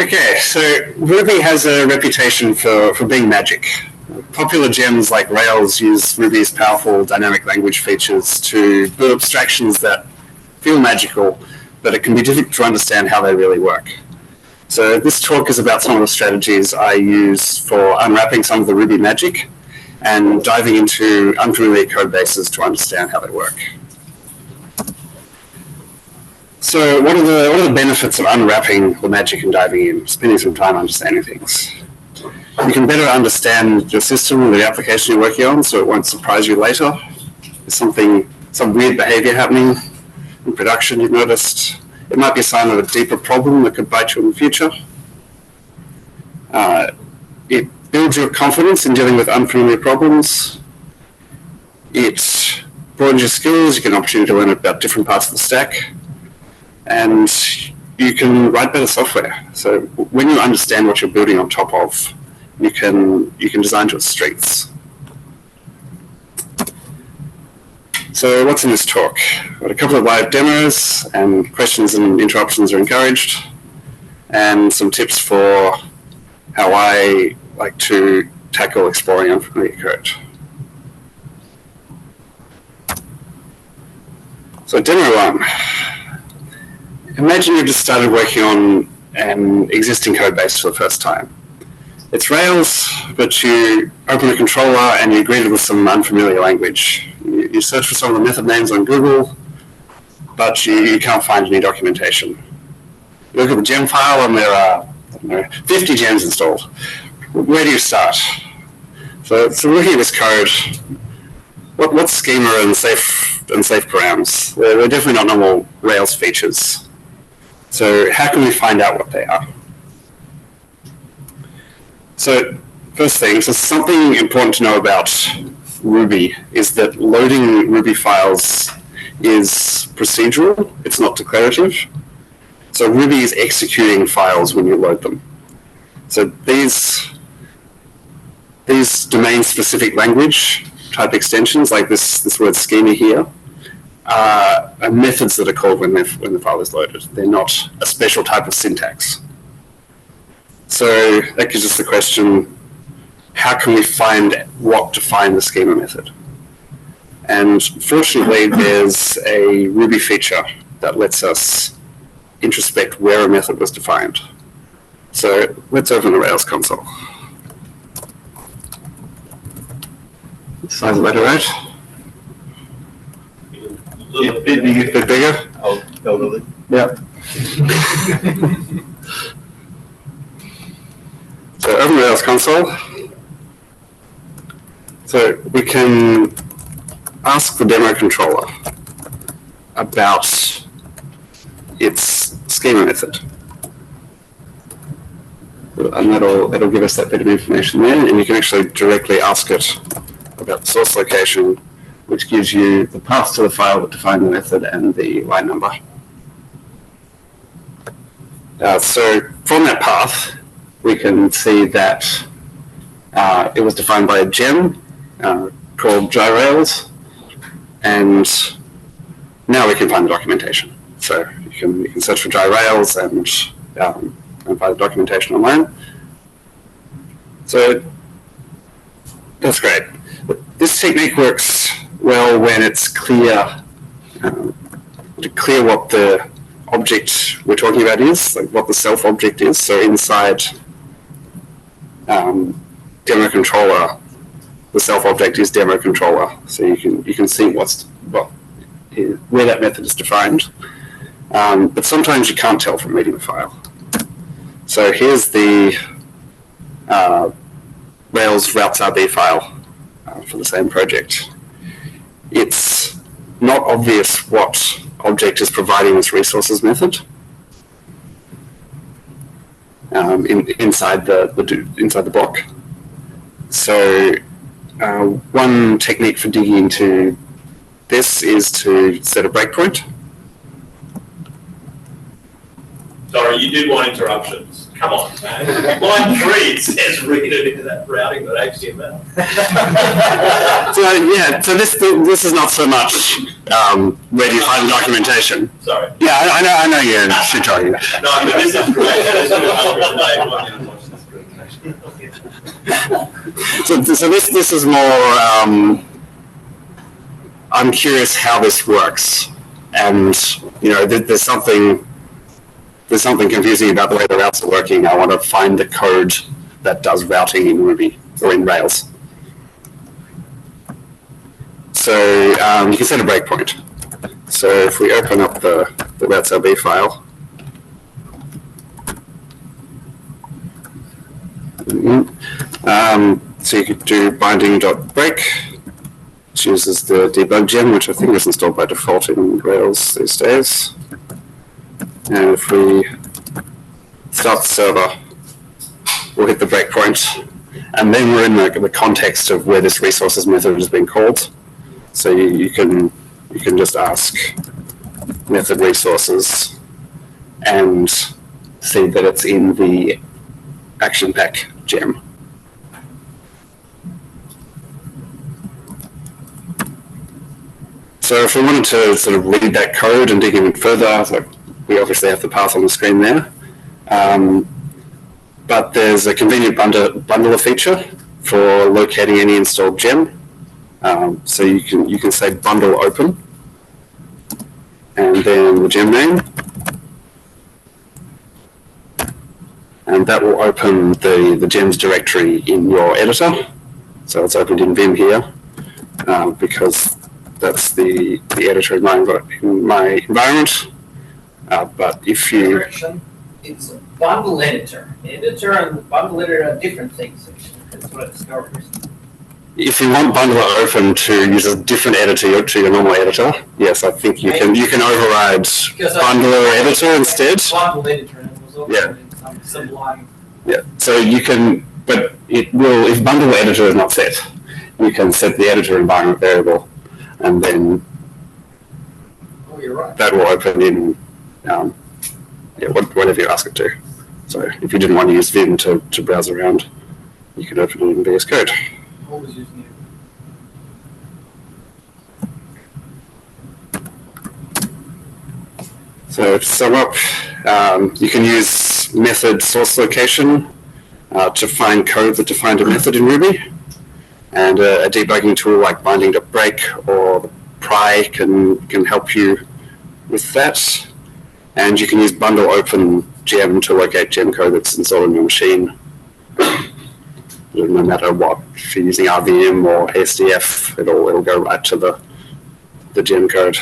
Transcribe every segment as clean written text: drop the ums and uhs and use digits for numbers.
Okay, so Ruby has a reputation for being magic. Popular gems like Rails use Ruby's powerful dynamic language features to build abstractions that feel magical, but it can be difficult to understand how they really work. So this talk is about some of the strategies I use for unwrapping some of the Ruby magic and diving into unfamiliar code bases to understand how they work. So what are the benefits of unwrapping the magic and diving in, spending some time understanding things? You can better understand your system and the application you're working on, so it won't surprise you later. There's some weird behavior happening in production you've noticed. It might be a sign of a deeper problem that could bite you in the future. It builds your confidence in dealing with unfamiliar problems. It broadens your skills. You get an opportunity to learn about different parts of the stack. And you can write better software. So when you understand what you're building on top of, you can design to its strengths. So what's in this talk? I've got a couple of live demos, and questions and interruptions are encouraged, and some tips for how I like to tackle exploring unfamiliar code. So demo one. Imagine you've just started working on an existing code base for the first time. It's Rails, but you open a controller and you're greeted with some unfamiliar language. You search for some of the method names on Google, but you can't find any documentation. You look at the gem file and there are 50 gems installed. Where do you start? So looking at this code, what's schema and safe params? They're definitely not normal Rails features. So how can we find out what they are? So first thing, so something important to know about Ruby is that loading Ruby files is procedural, it's not declarative. So Ruby is executing files when you load them. So these domain-specific language type extensions, like this word schema here, are methods that are called when the file is loaded. They're not a special type of syntax. So that gives us the question, how can we find what defines the schema method? And fortunately, there's a Ruby feature that lets us introspect where a method was defined. So let's open the Rails console. Size of letter, right? A bit bigger? Oh, totally. Yeah. So open the Rails console. So we can ask the demo controller about its schema method. And that'll give us that bit of information there, and you can actually directly ask it about the source location, which gives you the path to the file that defined the method and the line number. So from that path, we can see that it was defined by a gem called gyrails, and now we can find the documentation. So you can search for gyrails and find the documentation online. So that's great. This technique works well when it's clear what the object we're talking about is, like what the self object is. So inside demo controller, the self object is demo controller. So you can see where that method is defined. But sometimes you can't tell from reading the file. So here's the Rails routes.rb file for the same project. It's not obvious what object is providing this resources method inside the block. So one technique for digging into this is to set a breakpoint. So are you did want interruptions. Come on, man. Line 3, it says read it into that routing.html. So this is not so much where do you find the documentation. Sorry. Yeah, I know you're shit talking. No, but this is great. So this is more. I'm curious how this works, and there's something confusing about the way the routes are working. I want to find the code that does routing in Ruby or in Rails. So you can set a breakpoint. So if we open up the routes.lb file, so you could do binding.break, which uses the debug gem, which I think is installed by default in Rails these days. And if we start the server, we'll hit the breakpoint, and then we're in the context of where this resources method has been called. So you can just ask method resources and see that it's in the action pack gem. So if we wanted to sort of read that code and dig in further, so we obviously have the path on the screen there. But there's a convenient bundler feature for locating any installed gem. So you can say bundle open, and then the gem name, and that will open the gems directory in your editor. So it's opened in Vim here because that's the editor in my environment. But if you... It's a bundle editor. Editor and bundle editor are different things. That's what I discovered. If you want bundler open to use a different editor to your normal editor, yes, I think you can override bundler editor instead. Bundle editor and it was Yeah. in some line. Yeah. So you can, but it will, if bundle editor is not set, you can set the editor environment variable, and then You're right. that will open in whatever you ask it to. So if you didn't want to use Vim to browse around, you could open it in VS Code. Always using it. So to sum up, you can use method source location to find code that defined a method in Ruby, and a debugging tool like binding.break or pry can help you with that. And you can use bundle open gem to locate gem code that's installed on your machine. No matter what, if you're using RVM or ASDF, it'll go right to the gem code.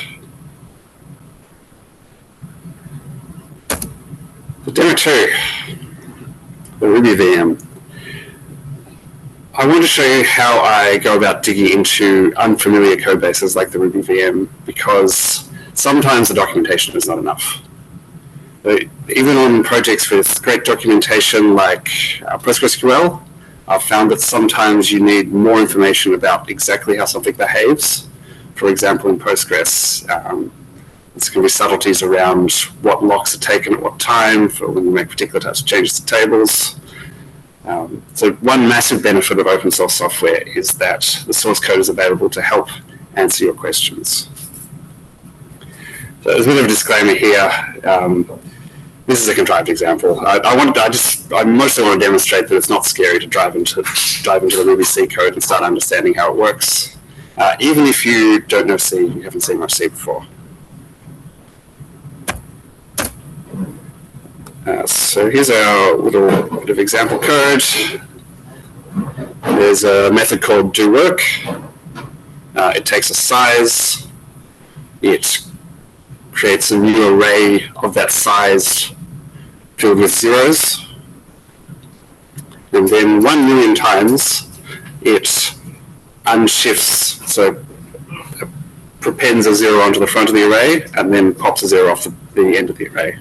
The demo 2, the Ruby VM. I want to show you how I go about digging into unfamiliar code bases like the Ruby VM, because sometimes the documentation is not enough. Even on projects with great documentation like PostgreSQL, I've found that sometimes you need more information about exactly how something behaves. For example, in Postgres, there's going to be subtleties around what locks are taken at what time for when you make particular types of changes to tables. So one massive benefit of open source software is that the source code is available to help answer your questions. So there's a bit of a disclaimer here. This is a contrived example. I mostly want to demonstrate that it's not scary to dive into the Ruby C code and start understanding how it works, even if you don't know C, you haven't seen much C before. So here's our little bit of example code. There's a method called doWork. It takes a size. It creates a new array of that size filled with zeros. And then 1 million times it unshifts, so it prepends a zero onto the front of the array and then pops a zero off the end of the array.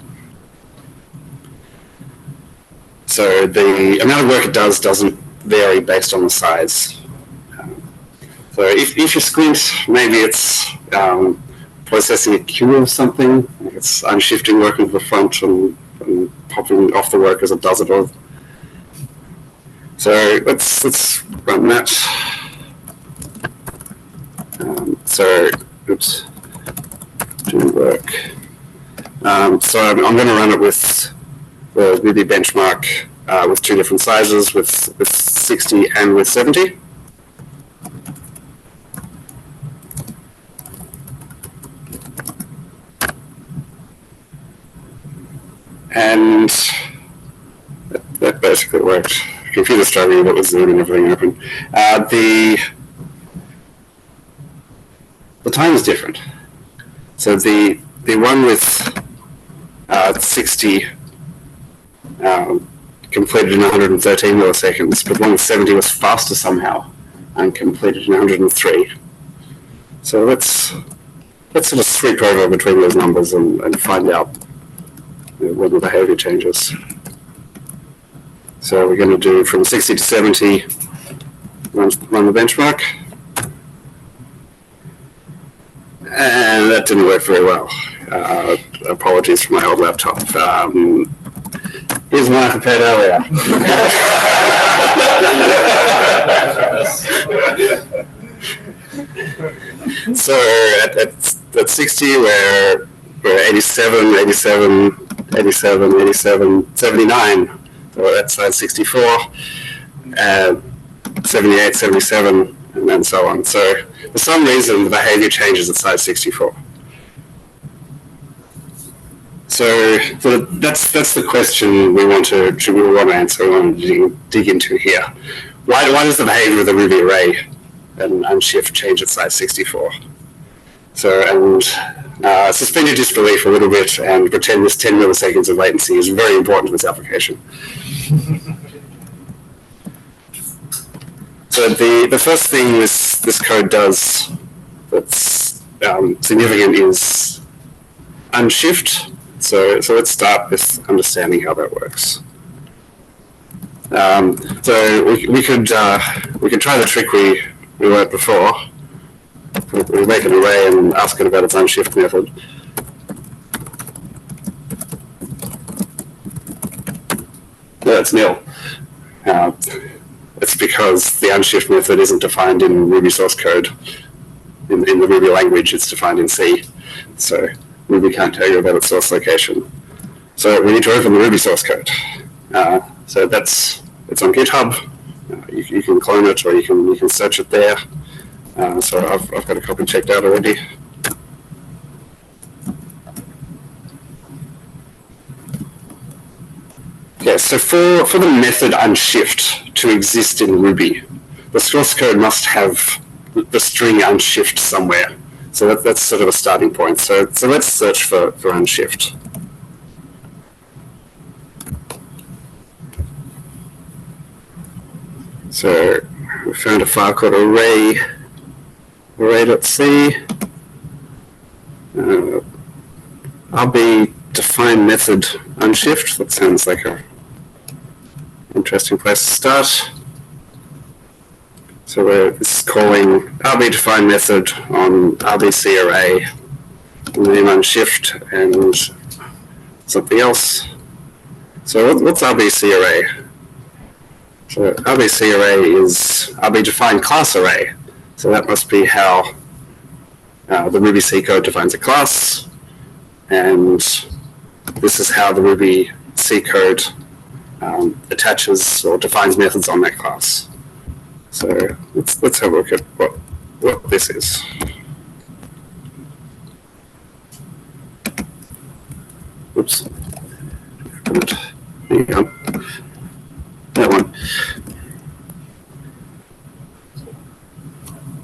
So the amount of work it doesn't vary based on the size. So if you squint, maybe it's processing a queue of something. It's unshifting working to the front and popping off the workers it does it all. So let's run that. Oops, didn't work. So I'm going to run it with the Ruby benchmark with two different sizes, with 60 and with 70. And that basically worked. Computer struggling, but was zooming everything open. The time is different. So the one with 60 completed in 113 milliseconds, but one with 70 was faster somehow and completed in 103. So let's sort of sweep over between those numbers and find out when the behavior changes. So we're going to do from 60 to 70, run the benchmark. And that didn't work very well. Apologies for my old laptop. Here's one I prepared earlier. So at 60, we're 87, 87, 87, 87, 79. So that's side 64, 78, 77, and then so on. So for some reason, the behavior changes at size 64. So that's the question we want to answer. We want to dig into here. Why does the behavior of the Ruby array and unshift change at size 64? So suspend your disbelief a little bit and pretend this 10 milliseconds of latency is very important to this application. So the first thing this code does that's significant is unshift. So let's start with understanding how that works. So we could try the trick we learned before. We make an array and ask it about its unshift method. No, it's nil. It's because the unshift method isn't defined in Ruby source code. In the Ruby language, it's defined in C. So Ruby can't tell you about its source location. So we need to open the Ruby source code. So it's on GitHub. You can clone it or you can search it there. So I've got a copy checked out already. Okay, so for the method unshift to exist in Ruby, the source code must have the string unshift somewhere. So that's sort of a starting point. So let's search for unshift. So we found a file called array.c. RB define method unshift. That sounds like a interesting place to start. So this is calling RB define method on RBC array, name unshift, and something else. So what's RBC array? So RBC array is RB define class array. So that must be how the Ruby C code defines a class, and this is how the Ruby C code attaches or defines methods on that class. So let's have a look at what this is. Oops. There you go. That one.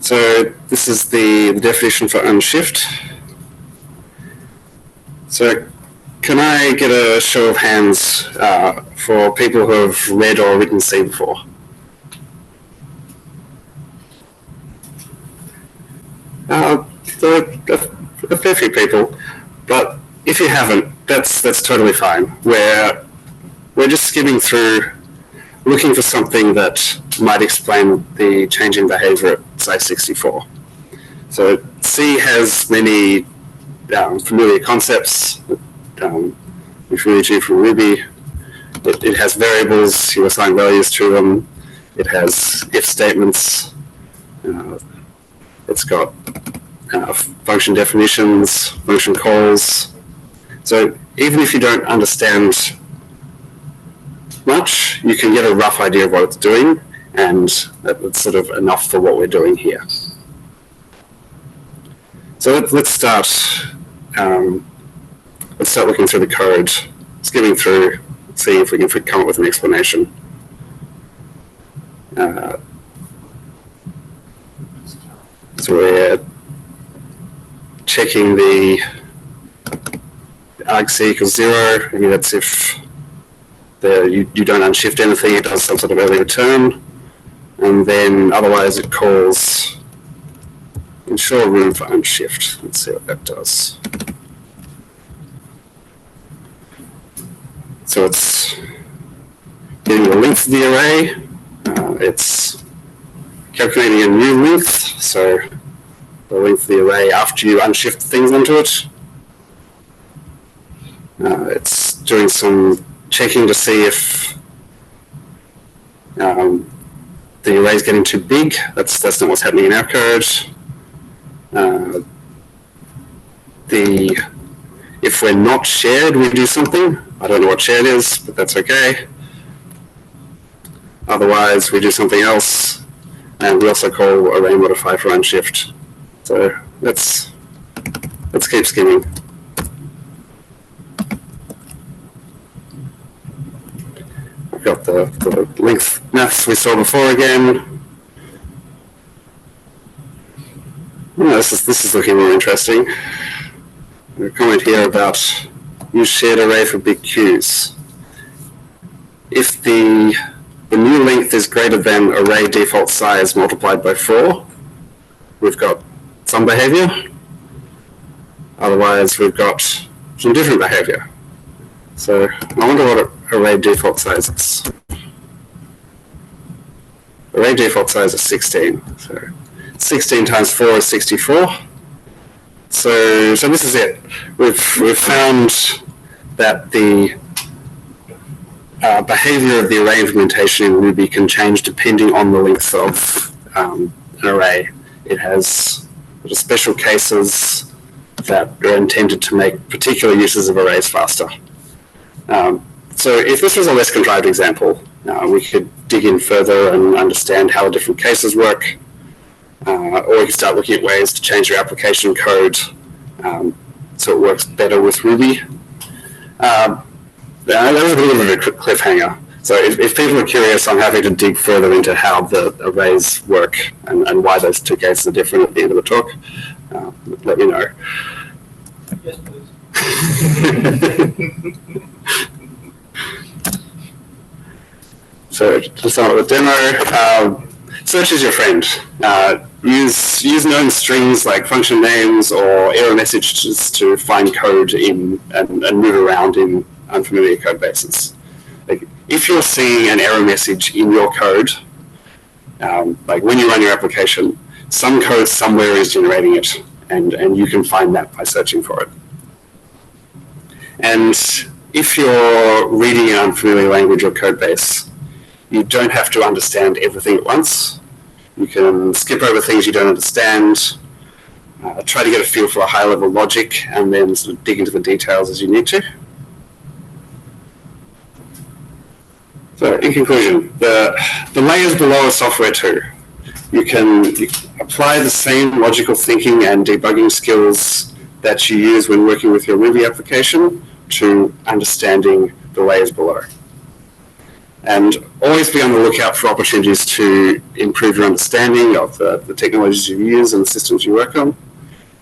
So this is the definition for unshift. So can I get a show of hands for people who have read or written C before? A fair few people, but if you haven't, that's totally fine. We're just skimming through, looking for something that might explain the change in behavior at size 64. So C has many familiar concepts that we're familiar to from Ruby. It has variables, you assign values to them. It has if statements. It's got function definitions, function calls. So even if you don't understand much, you can get a rough idea of what it's doing, and that's sort of enough for what we're doing here. So let's start looking through the code, skimming through, see if we can come up with an explanation. So we're checking the argc equals 0. I mean, that's if you don't unshift anything, it does some sort of early return. And then otherwise it calls ensure room for unshift. Let's see what that does. So it's getting the length of the array. It's calculating a new length, so the length of the array after you unshift things onto it. It's doing some checking to see if the array is getting too big. That's not what's happening in our code. If we're not shared, we do something. I don't know what shared is, but that's okay. Otherwise, we do something else, and we also call array modify for unshift. So let's keep skimming. I've got the length maths we saw before again. Oh, this is looking more interesting. There's a comment here about use shared array for big queues. If the new length is greater than array default size multiplied by 4, we've got some behavior. Otherwise, we've got some different behavior. So I wonder what array default size is. Array default size is 16. So 16 times 4 is 64. So this is it. We've found that the behavior of the array implementation in Ruby can change depending on the length of an array. It has special cases that are intended to make particular uses of arrays faster. So if this was a less contrived example, we could dig in further and understand how the different cases work, or we could start looking at ways to change your application code so it works better with Ruby. That was a little bit of a cliffhanger. So if people are curious, I'm happy to dig further into how the arrays work and why those two cases are different at the end of the talk. Let me know. Yes, please. So to start with the demo, search is your friend. Use known strings like function names or error messages to find code in and move around in unfamiliar code bases. Like if you're seeing an error message in your code, like when you run your application, some code somewhere is generating it, and you can find that by searching for it. And if you're reading an unfamiliar language or code base, you don't have to understand everything at once. You can skip over things you don't understand, try to get a feel for a high-level logic, and then sort of dig into the details as you need to. So, in conclusion, the layers below are software too. You can apply the same logical thinking and debugging skills that you use when working with your Ruby application to understanding the layers below. And always be on the lookout for opportunities to improve your understanding of the technologies you use and the systems you work on.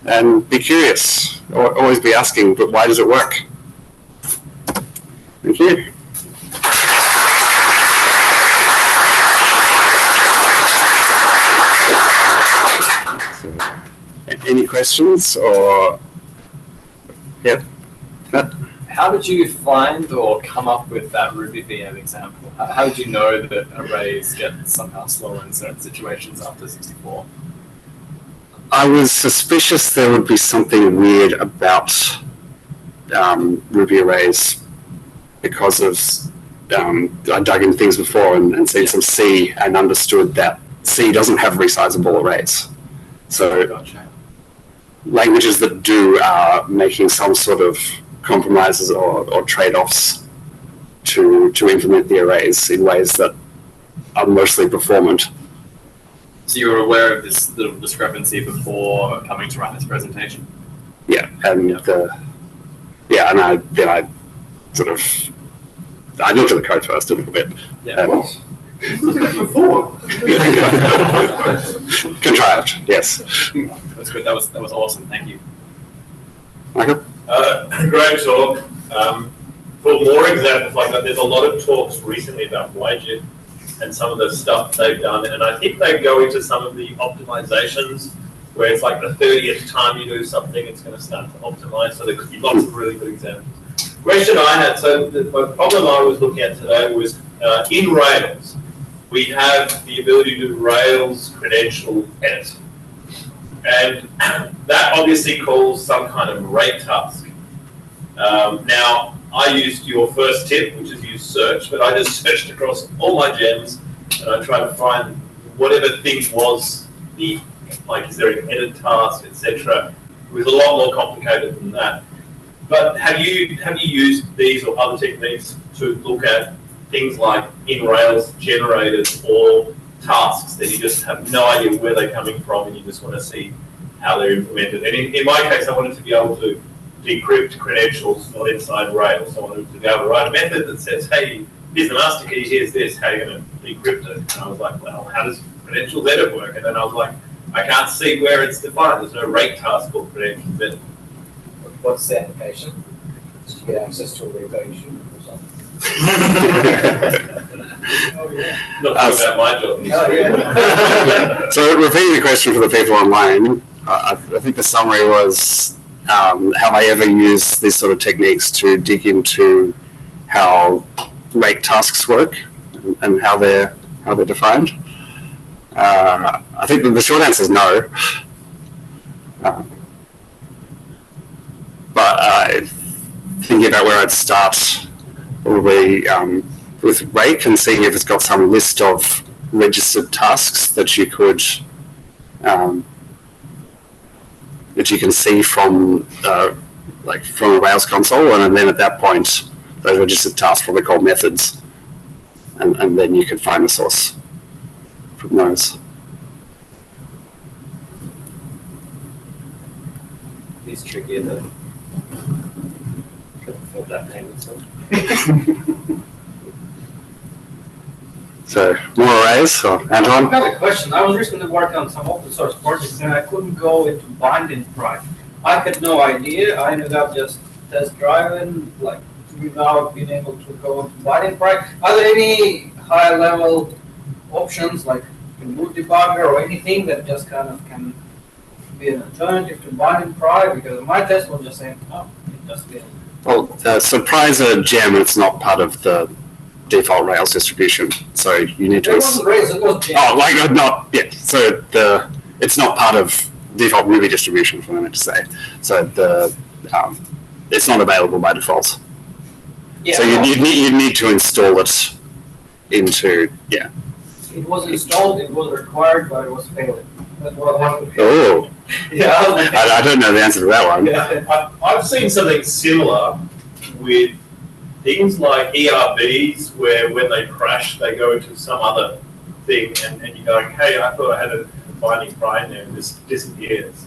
And be curious. Always be asking, but why does it work? Thank you. Any questions or? Yeah. How did you find or come up with that Ruby VM example? How did you know that arrays get somehow slower in certain situations after 64? I was suspicious there would be something weird about Ruby arrays because of I dug in things before and seen some C and understood that C doesn't have resizable arrays. So Gotcha. languages that do are making some sort of compromises or trade-offs to implement the arrays in ways that are mostly performant. So you were aware of this little discrepancy before coming to write this presentation? Yeah, and and I sort of I looked at the code first a little bit. Yeah. Contrived, yes. That's good. That was awesome. Thank you. Michael? Great talk. For more examples like that, there's a lot of talks recently about YJIT and some of the stuff they've done, and I think they go into some of the optimizations where it's like the 30th time you do something, it's going to start to optimize. So there could be lots of really good examples. Question I had, so the problem I was looking at today was in Rails, we have the ability to do Rails credential edit. And that obviously calls some kind of rate task. Now, I used your first tip, which is use search, but I just searched across all my gems and I tried to find whatever thing was the, like, is there an edit task, etc. It was a lot more complicated than that. But have you used these or other techniques to look at things like in Rails generated or tasks that you just have no idea where they're coming from and you just want to see how they're implemented? And in my case, I wanted to be able to decrypt credentials not inside Rails. I wanted to be able to write a method that says, hey, here's the master key, here's this, how are you going to decrypt it? And I was like, well, how does credentials edit work? And then I was like, I can't see where it's defined. There's no rate task called credentials edit. What's the application? To get access to a revision or something. Not talking about my job. Oh, yeah. So repeating the question for the people online, I think the summary was have I ever used these sort of techniques to dig into how rate tasks work and how they're defined? I think the short answer is no. But thinking about where I'd start, probably with rake and seeing if it's got some list of registered tasks that you could that you can see from from a Rails console, and then at that point, those registered tasks probably called methods, and then you can find the source from those. It's trickier than that payment stuff. So more arrays, or Anton? I've got a question. I was recently working on some open source projects and I couldn't go into binding price. I had no idea. I ended up just test driving, like without being able to go into binding price. Are there any high level options like root debugger or anything that just kind of can be an alternative to binding price? Because my test was just saying, oh, it just didn't. Well, surprise a gem, it's not part of the default Rails distribution, so you need to. It wasn't Rails, it was Jam. Oh, like not yeah. So it's not part of default Ruby distribution, for them to say. So it's not available by default. Yeah, So you need to install it into it was installed, it was required, but it was failing. That's what happened. Oh, Yeah. I don't know the answer to that one. Yeah. I've seen something similar with things like ERBs where when they crash, they go into some other thing and you're going, hey, I thought I had a binding prior there and this disappears.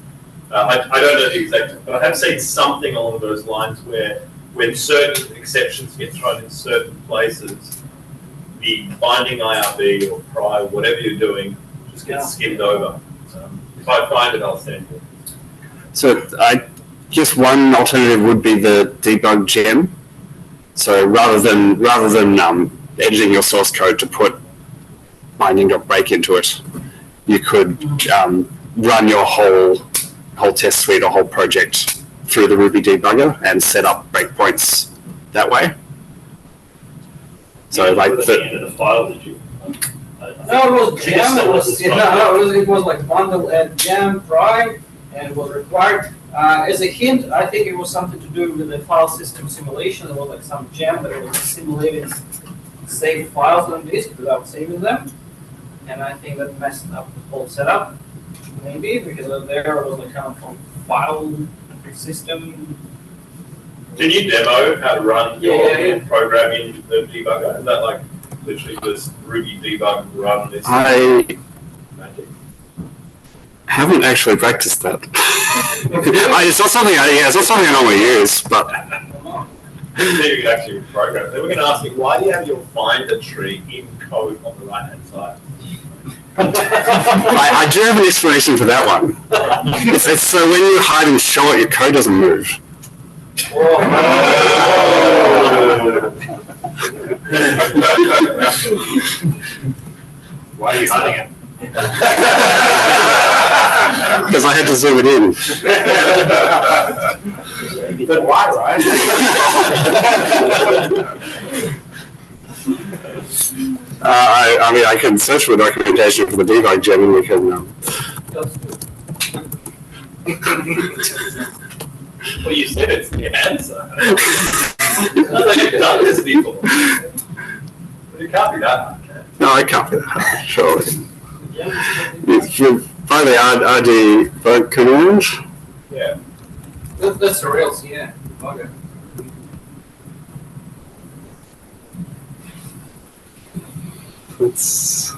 I don't know the exact, but I have seen something along those lines where when certain exceptions get thrown in certain places, the binding IRB or prior, whatever you're doing, just gets skimmed over. If I find it, I'll send it. So I guess one alternative would be the debug gem. So rather than editing your source code to put binding.break into it, you could run your whole test suite or whole project through the Ruby debugger and set up breakpoints that way. So like at the end of the file, did you? No, it was Jam. It was like bundle and Jam Pride, and it was required. As a hint, I think it was something to do with the file system simulation. There was like some Jam that was simulating save files on disk without saving them. And I think that messed up the whole setup, maybe, because there was a kind of file system. Did you demo how to run your Yeah. program in the debugger? Is that like literally just Ruby debug run this I magic? haven't actually practiced that. It's not something it's not something I normally use, but See you can actually program. Then we're going to ask you, why do you have your finder tree in code on the right hand side? I do have an explanation for that one. It's so when you hide and show it, your code doesn't move. Why are you hiding it? Because I had to zoom it in. But why, right? I mean, I can search for documentation for the debug gem, and we can. Well, you said it's the answer. I think you've done this before. You can't be that hard, can No, I can't do that. Surely. If you find the RD bug command, you? Yeah. That's the Rails, yeah. Okay. it's.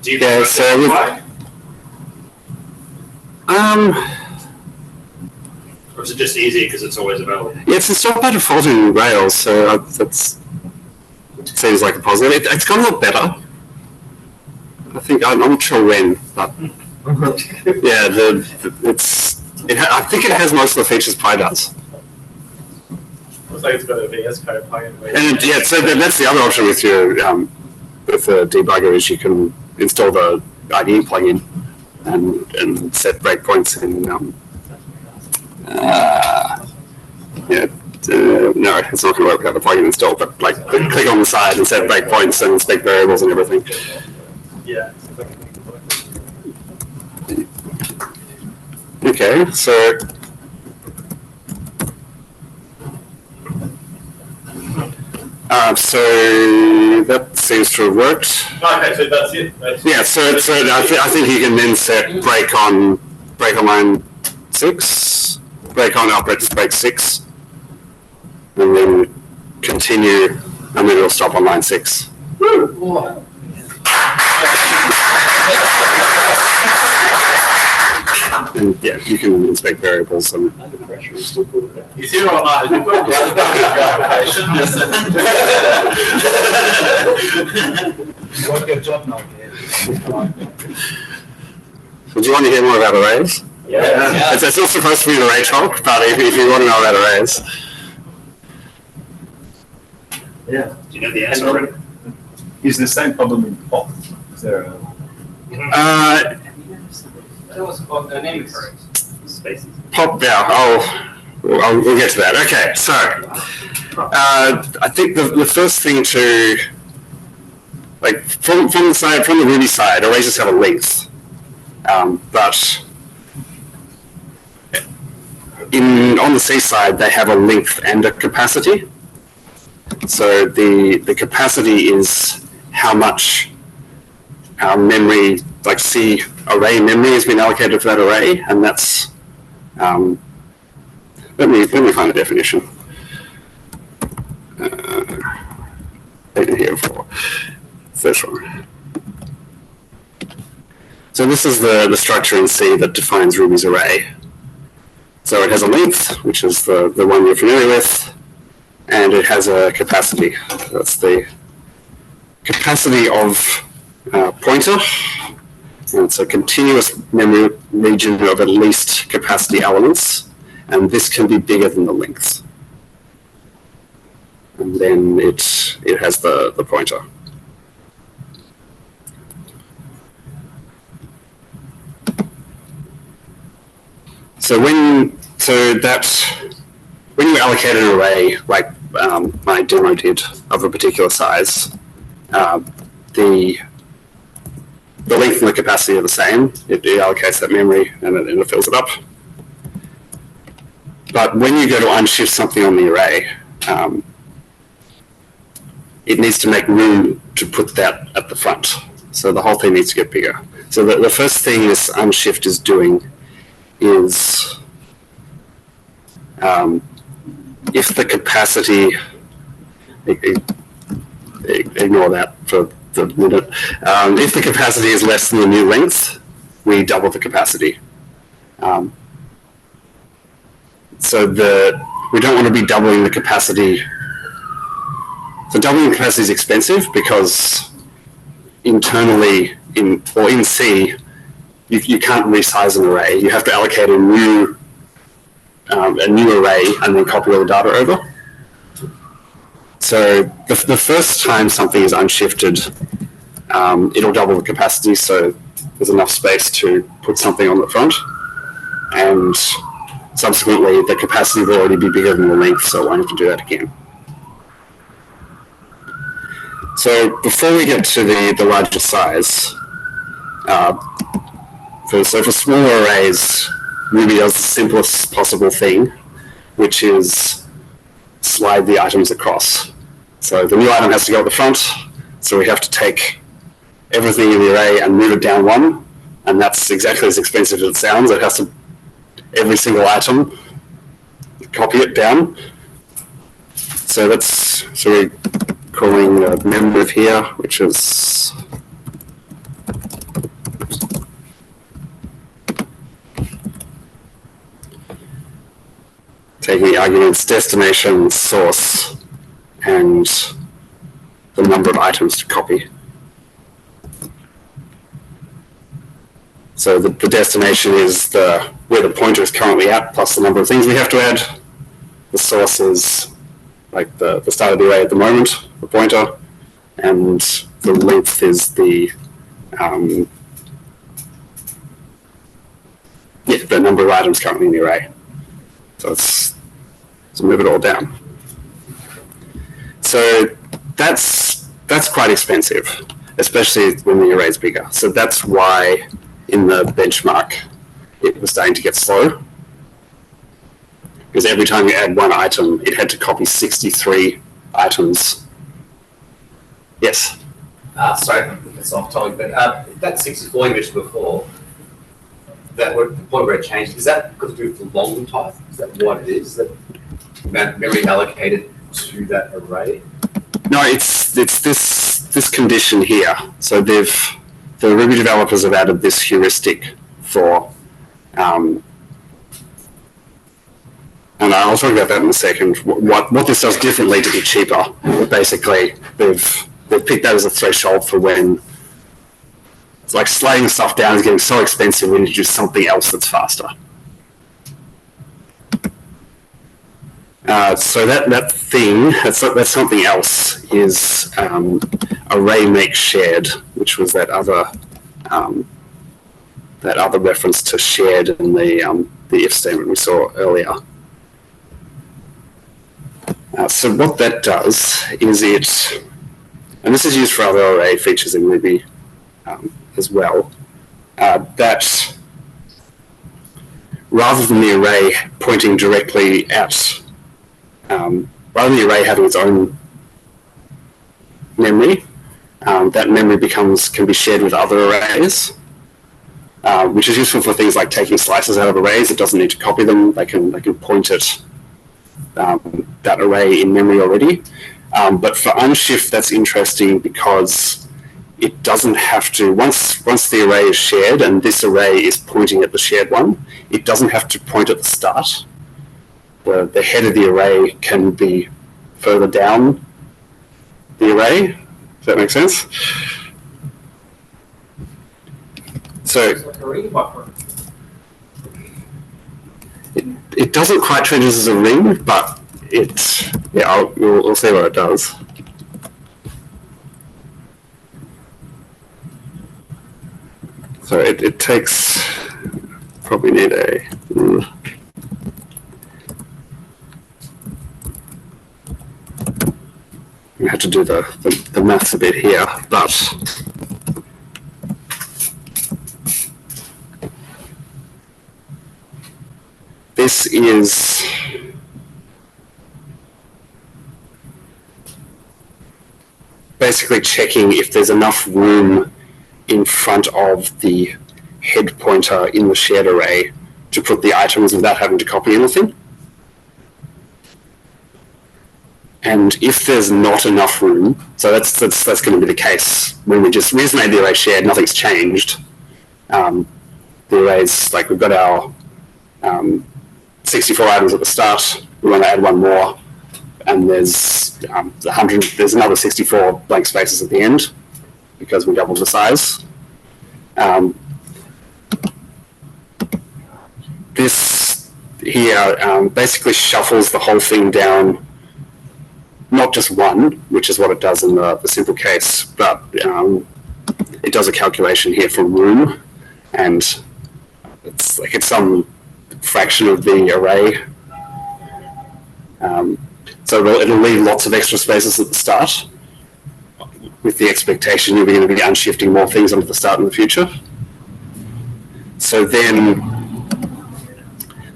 Do you Yeah, so with- Or is it just easy because it's always available? Yeah, it's installed by default in Rails, so that's seems like a positive. It's got a lot better. I think I'm not sure when, but yeah, I think it has most of the features Pi does. Looks like it's got a VS Code plugin. And so that's the other option with your with the debugger is you can install the IDE plugin and set breakpoints in. No, it's not going to work without the plugin installed. But like, click on the side and set breakpoints and inspect variables and everything. Yeah. Okay, so so that seems to have worked. Okay, so that's it. Yeah, so I think you can then set break on line 6, break on operators break 6, and then continue, and then it'll stop on line 6. Whoa. And yeah, you can inspect variables and. You see what I'm at? What's your job now? So do you want to hear more about arrays? Yeah. It's not supposed to be an array talk, but if you want to know about arrays. Yeah. Do you know the answer already? Is the same problem in pop? Is there a... That was about the name correct. Spaces. Pop, yeah, we'll get to that. Okay, so I think the first thing to, like, from the Ruby side, arrays just have a length, but on the C side they have a length and a capacity. So the capacity is how much memory, like C array memory, has been allocated for that array, and that's let me find a definition. Here for this one. So this is the structure in C that defines Ruby's array. So it has a length, which is the one you're familiar with, and it has a capacity. That's the capacity of pointer. And it's a continuous memory region of at least capacity elements, and this can be bigger than the length. And then it has the pointer. So when you allocate an array, like my demo did, of a particular size, the length and the capacity are the same. It allocates that memory and it fills it up. but when you go to unshift something on the array, it needs to make room to put that at the front. So the whole thing needs to get bigger. So the first thing this unshift is doing is if the capacity, ignore that for the minute, if the capacity is less than the new length, we double the capacity. So we don't want to be doubling the capacity. So doubling the capacity is expensive because internally in C, you can't resize an array. You have to allocate a new array and then copy all the data over. So the first time something is unshifted, it'll double the capacity, so there's enough space to put something on the front. And subsequently, the capacity will already be bigger than the length, so I won't have to do that again. So before we get to the larger size, for smaller arrays, Ruby does the simplest possible thing, which is slide the items across. So the new item has to go at the front, so we have to take everything in the array and move it down one, and that's exactly as expensive as it sounds. It has to, every single item, copy it down. So we're calling a move here, which is taking the arguments destination, source, and the number of items to copy. So the destination is where the pointer is currently at, plus the number of things we have to add. The source is like the start of the array at the moment, the pointer, and the length is the number of items currently in the array. So move it all down. So that's quite expensive, especially when the array is bigger. So that's why in the benchmark it was starting to get slow, because every time you add one item, it had to copy 63 items. Yes? Sorry, it's off topic, but that 64 you mentioned before, the point where it changed, is that got to do with the long type? Is that what it is? Is that memory allocated to that array? No, it's this condition here. So the Ruby developers have added this heuristic for, and I'll talk about that in a second. What this does differently to be cheaper, basically, they've picked that as a threshold for when it's like sliding stuff down is getting so expensive, we need to do something else that's faster. So that's something else is array make shared, which was that other reference to shared in the if statement we saw earlier. So what that does is and this is used for other array features in Ruby as well, that rather than the array pointing directly at, rather than the array having its own memory, that memory can be shared with other arrays, which is useful for things like taking slices out of arrays. It doesn't need to copy them. They can point at that array in memory already. But for unshift, that's interesting because it doesn't have to, once the array is shared and this array is pointing at the shared one, it doesn't have to point at the start. The head of the array can be further down the array. Does that make sense? So It's like a ring buffer. it doesn't quite treat this as a ring, but we'll see what it does. So it takes, probably need we have to do the maths a bit here, but this is basically checking if there's enough room in front of the head pointer in the shared array to put the items without having to copy anything. And if there's not enough room, so that's going to be the case when we just made the array shared, nothing's changed. The array's like we've got our 64 items at the start. We want to add one more, and there's 100. There's another 64 blank spaces at the end because we doubled the size. This here basically shuffles the whole thing down. Not just one, which is what it does in the simple case, but it does a calculation here for room, and it's some fraction of the array. So it'll leave lots of extra spaces at the start, with the expectation you're going to be unshifting more things onto the start in the future. So then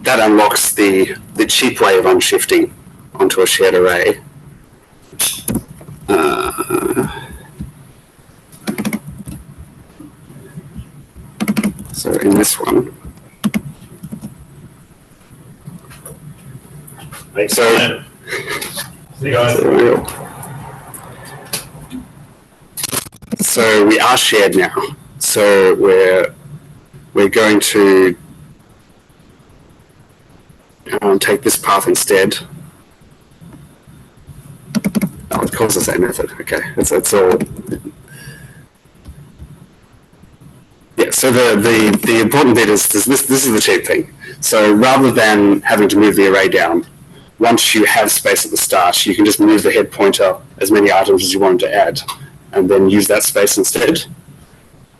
that unlocks the cheap way of unshifting onto a shared array. So in this one, so we are shared now. So we're going to take this path instead. Oh, it calls the same method. Okay, it's all. Yeah. So the important bit is this is the cheap thing. So rather than having to move the array down, once you have space at the start, you can just move the head pointer as many items as you want to add, and then use that space instead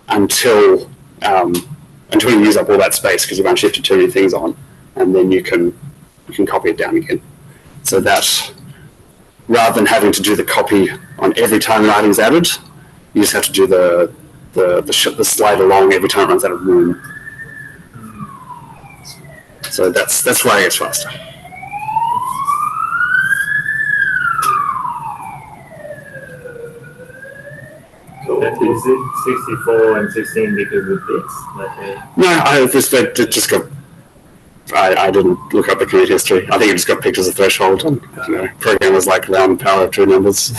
until you use up all that space because you've unshifted too many things on, and then you can copy it down again. So that rather than having to do the copy on every time an item's added, you just have to do the slide along every time it runs out of room. So that's why it's faster. Cool. Is it 64 and 16 because of bits? No, it just got. I didn't look up the commit history. I think it just got pictures of threshold and programmers like round power of true numbers.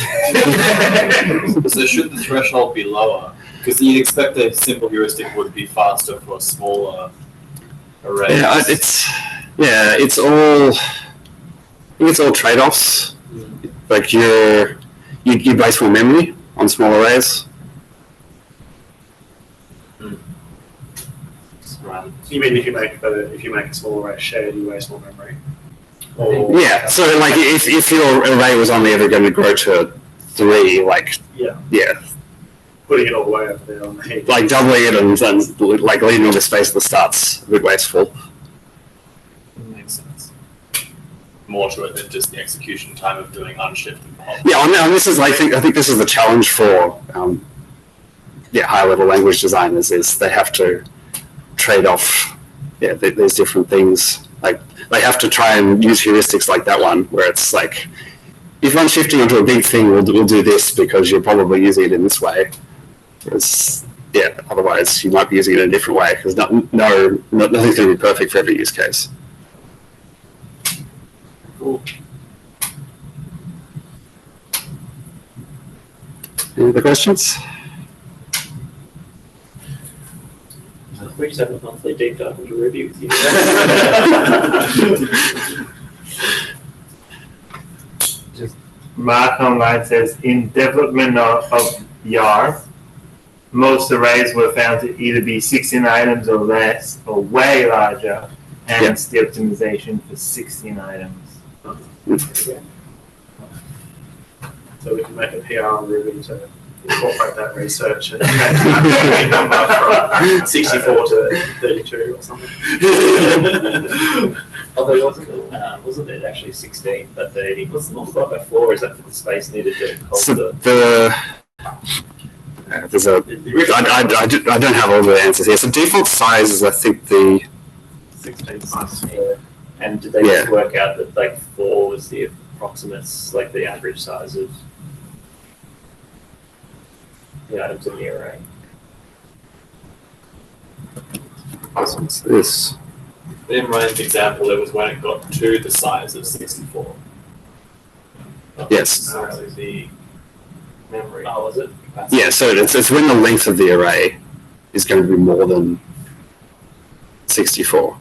So should the threshold be lower? Because you'd expect a simple heuristic would be faster for smaller arrays. Yeah, it's all trade-offs. Like you base more memory on small arrays. Right. You mean if you make a small array shared, you waste more memory? Or, Yeah. So like if your array was only ever going to grow to 3, like yeah, putting it all the way over there on the heap. like doubling it and like leaving all the space at the start's a bit wasteful. Makes sense. More to it than just the execution time of doing unshift and pop. Yeah, and this is I think this is the challenge for high level language designers is they have to trade off there's different things. Like they have to try and use heuristics like that one where it's like if I'm shifting onto a big thing we'll do this because you're probably using it in this way. Whereas, otherwise you might be using it in a different way because nothing's going to be perfect for every use case. Cool. Any other questions? We just have a monthly deep dive into Ruby with you. Just Mark online says in development of YAR, most arrays were found to either be 16 items or less, or way larger, hence the optimization for 16 items. So we can make a PR on Ruby to incorporate that research and make a number from 64 to 32 or something. Although wasn't it actually 16? But what's the multiplied by 4? Is that for the space needed to hold So I don't have all the answers here. So default size is I think the 16 times 4. And did they just work out that like 4 was the approximates, like the average size of the items in the array. This. In Ryan's example, it was when it got to the size of 64. Yes. So the memory. Oh, was it? Yeah, so it's when the length of the array is going to be more than 64.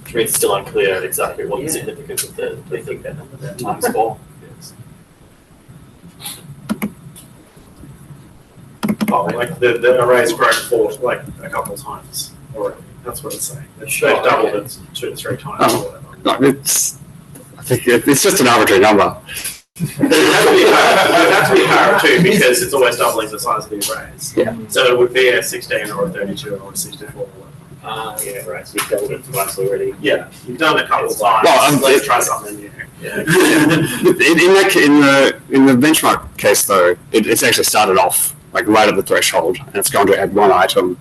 Which means it's still unclear exactly what the Yeah. significance of the I think that number there. times 4 is. Oh, like the array's grown for like a couple of times already. That's what it's saying. They've doubled it 2 to 3 times or whatever. No, I think it's just an arbitrary number. It would have to be higher too, because it's always doubling the size of the arrays. Yeah. So it would be a 16 or a 32 or a 64 or whatever. Yeah, right, so you've doubled it twice already. Yeah, you've done it a couple of times. Well, Let's try something new. In the benchmark case, though, it's actually started off like right at the threshold, and it's going to add one item,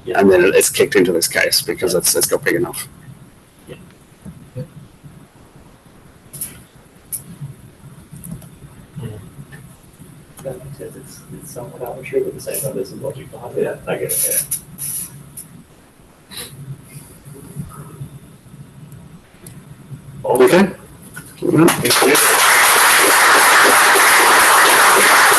and then it's kicked into this case because it's got big enough. That makes sense. It's somewhat arbitrary, but at the same time, there's some logic behind it. I get it, yeah. Okay.